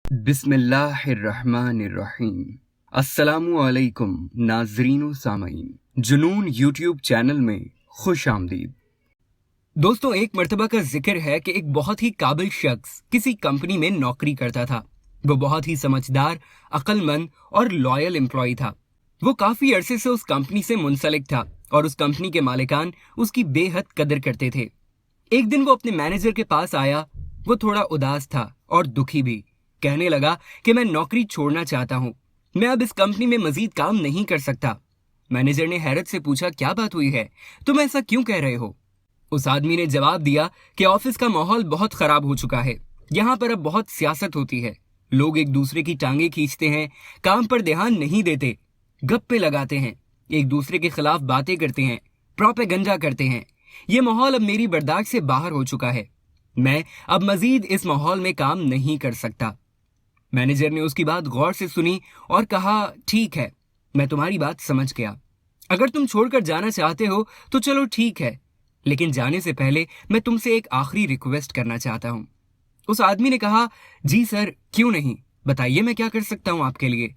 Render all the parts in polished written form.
बिस्मिल्लाहिर्रहमानिर्रहीम। अस्सलामुअलैकुम नाज़रीन व सामईन, जुनून यूट्यूब चैनल में खुश आमदीद। दोस्तों, एक मर्तबा का जिक्र है कि एक बहुत ही काबिल शख्स किसी कंपनी में नौकरी करता था। वो बहुत ही समझदार, अक्लमंद और लॉयल एम्प्लॉय था। वो काफी अरसे से उस कंपनी से मुंसलिक था और उस कंपनी के मालिकान उसकी बेहद कदर करते थे। एक दिन वो अपने मैनेजर के पास आया। वो थोड़ा उदास था और दुखी भी। कहने लगा कि मैं नौकरी छोड़ना चाहता हूँ, मैं अब इस कंपनी में मजीद काम नहीं कर सकता। मैनेजर ने हैरत से पूछा, क्या बात हुई है, तुम ऐसा क्यों कह रहे हो? उस आदमी ने जवाब दिया कि ऑफिस का माहौल बहुत खराब हो चुका है। यहाँ पर अब बहुत सियासत होती है, लोग एक दूसरे की टांगे खींचते हैं, काम पर ध्यान नहीं देते, गप्पे लगाते हैं, एक दूसरे के खिलाफ बातें करते हैं, प्रोपेगेंडा करते हैं। ये माहौल अब मेरी बर्दाश्त से बाहर हो चुका है। मैं अब मजीद इस माहौल में काम नहीं कर सकता। मैनेजर ने उसकी बात गौर से सुनी और कहा, ठीक है, मैं तुम्हारी बात समझ गया। अगर तुम छोड़कर जाना चाहते हो तो चलो ठीक है, लेकिन जाने से पहले मैं तुमसे एक आखिरी रिक्वेस्ट करना चाहता हूँ। उस आदमी ने कहा, जी सर, क्यों नहीं, बताइए मैं क्या कर सकता हूँ आपके लिए।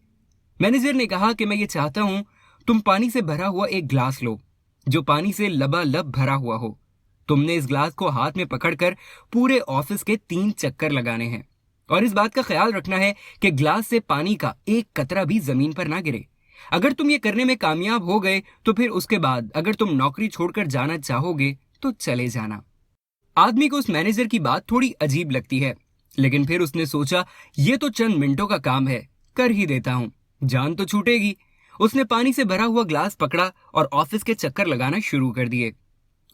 मैनेजर ने कहा कि मैं ये चाहता हूँ तुम पानी से भरा हुआ एक ग्लास लो, जो पानी से लबालब भरा हुआ हो। तुमने इस ग्लास को हाथ में पकड़कर पूरे ऑफिस के 3 चक्कर लगाने हैं और इस बात का ख्याल रखना है कि ग्लास से पानी का एक कतरा भी जमीन पर ना गिरे। अगर तुम ये करने में कामयाब हो गए तो फिर उसके बाद अगर तुम नौकरी छोड़कर जाना चाहोगे तो चले जाना। आदमी को उस मैनेजर की बात थोड़ी अजीब लगती है, लेकिन फिर उसने सोचा, ये तो चंद मिनटों का काम है, कर ही देता हूँ, जान तो छूटेगी। उसने पानी से भरा हुआ ग्लास पकड़ा और ऑफिस के चक्कर लगाना शुरू कर दिए।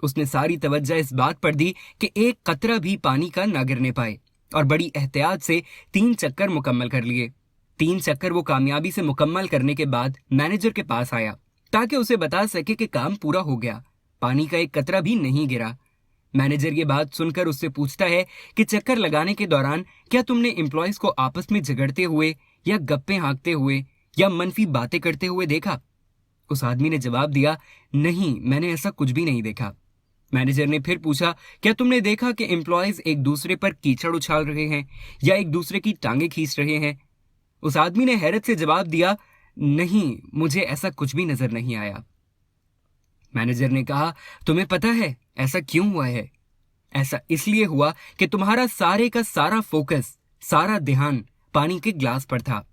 उसने सारी तवज्जो इस बात पर दी कि एक कतरा भी पानी का ना गिरने पाए और बड़ी एहतियात से 3 चक्कर मुकम्मल कर लिए। 3 चक्कर वो कामयाबी से मुकम्मल करने के बाद मैनेजर के पास आया ताकि उसे बता सके कि काम पूरा हो गया, पानी का एक कतरा भी नहीं गिरा। मैनेजर ये बात सुनकर उससे पूछता है कि चक्कर लगाने के दौरान क्या तुमने एम्प्लॉयज को आपस में झगड़ते हुए या गप्पे हाँकते हुए या मनफी बातें करते हुए देखा? उस आदमी ने जवाब दिया, नहीं, मैंने ऐसा कुछ भी नहीं देखा। मैनेजर ने फिर पूछा, क्या तुमने देखा कि एम्प्लॉयज एक दूसरे पर कीचड़ उछाल रहे हैं या एक दूसरे की टांगे खींच रहे हैं? उस आदमी ने हैरत से जवाब दिया, नहीं, मुझे ऐसा कुछ भी नजर नहीं आया। मैनेजर ने कहा, तुम्हें पता है ऐसा क्यों हुआ है? ऐसा इसलिए हुआ कि तुम्हारा सारे का सारा फोकस, सारा ध्यान पानी के ग्लास पर था।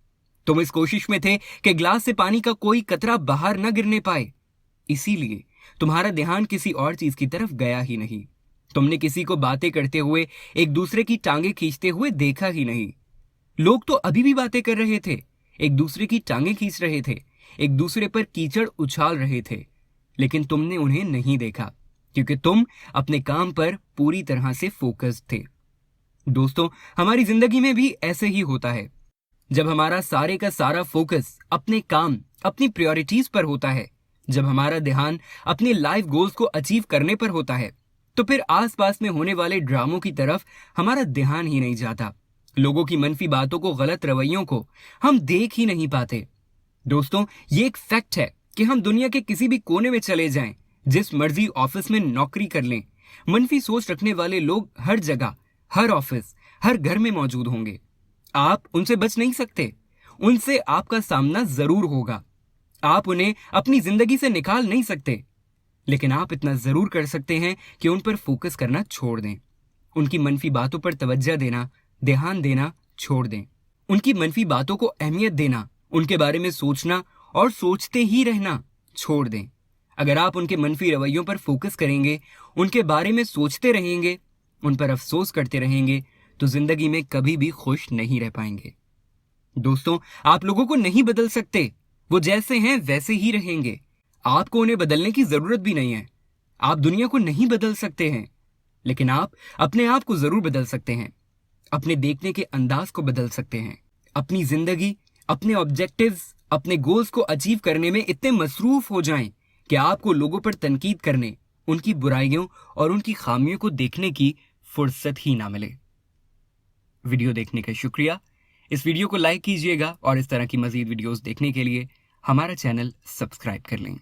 तुम इस कोशिश में थे कि ग्लास से पानी का कोई कतरा बाहर न गिरने पाए, इसीलिए तुम्हारा ध्यान किसी और चीज की तरफ गया ही नहीं। तुमने किसी को बातें करते हुए, एक दूसरे की टांगे खींचते हुए देखा ही नहीं। लोग तो अभी भी बातें कर रहे थे, एक दूसरे की टांगे खींच रहे थे, एक दूसरे पर कीचड़ उछाल रहे थे, लेकिन तुमने उन्हें नहीं देखा क्योंकि तुम अपने काम पर पूरी तरह से फोकस्ड थे। दोस्तों, हमारी जिंदगी में भी ऐसे ही होता है। जब हमारा सारे का सारा फोकस अपने काम, अपनी प्रायोरिटीज पर होता है, जब हमारा ध्यान अपने लाइफ गोल्स को अचीव करने पर होता है, तो फिर आसपास में होने वाले ड्रामों की तरफ हमारा ध्यान ही नहीं जाता। लोगों की मनफी बातों को, गलत रवैयों को हम देख ही नहीं पाते। दोस्तों, ये एक फैक्ट है कि हम दुनिया के किसी भी कोने में चले जाएं, जिस मर्जी ऑफिस में नौकरी कर लें, मनफी सोच रखने वाले लोग हर जगह, हर ऑफिस, हर घर में मौजूद होंगे। आप उनसे बच नहीं सकते, उनसे आपका सामना जरूर होगा। आप उन्हें अपनी जिंदगी से निकाल नहीं सकते, लेकिन आप इतना जरूर कर सकते हैं कि उन पर फोकस करना छोड़ दें। उनकी मनफी बातों पर तवज्जो देना, ध्यान देना छोड़ दें। उनकी मनफी बातों को अहमियत देना, उनके बारे में सोचना और सोचते ही रहना छोड़ दें। अगर आप उनके मनफी रवैयों पर फोकस करेंगे, उनके बारे में सोचते रहेंगे, उन पर अफसोस करते रहेंगे, तो जिंदगी में कभी भी खुश नहीं रह पाएंगे। दोस्तों, आप लोगों को नहीं बदल सकते, वो जैसे हैं वैसे ही रहेंगे। आपको उन्हें बदलने की जरूरत भी नहीं है। आप दुनिया को नहीं बदल सकते हैं, लेकिन आप अपने आप को जरूर बदल सकते हैं। अपने देखने के अंदाज को बदल सकते हैं। अपनी जिंदगी, अपने ऑब्जेक्टिव्स, अपने गोल्स को अचीव करने में इतने मसरूफ हो जाएं कि आपको लोगों पर तनकीद करने, उनकी बुराइयों और उनकी खामियों को देखने की फुर्सत ही ना मिले। वीडियो देखने का शुक्रिया। इस वीडियो को लाइक कीजिएगा और इस तरह की मजीद वीडियोस देखने के लिए हमारा चैनल सब्सक्राइब कर लें।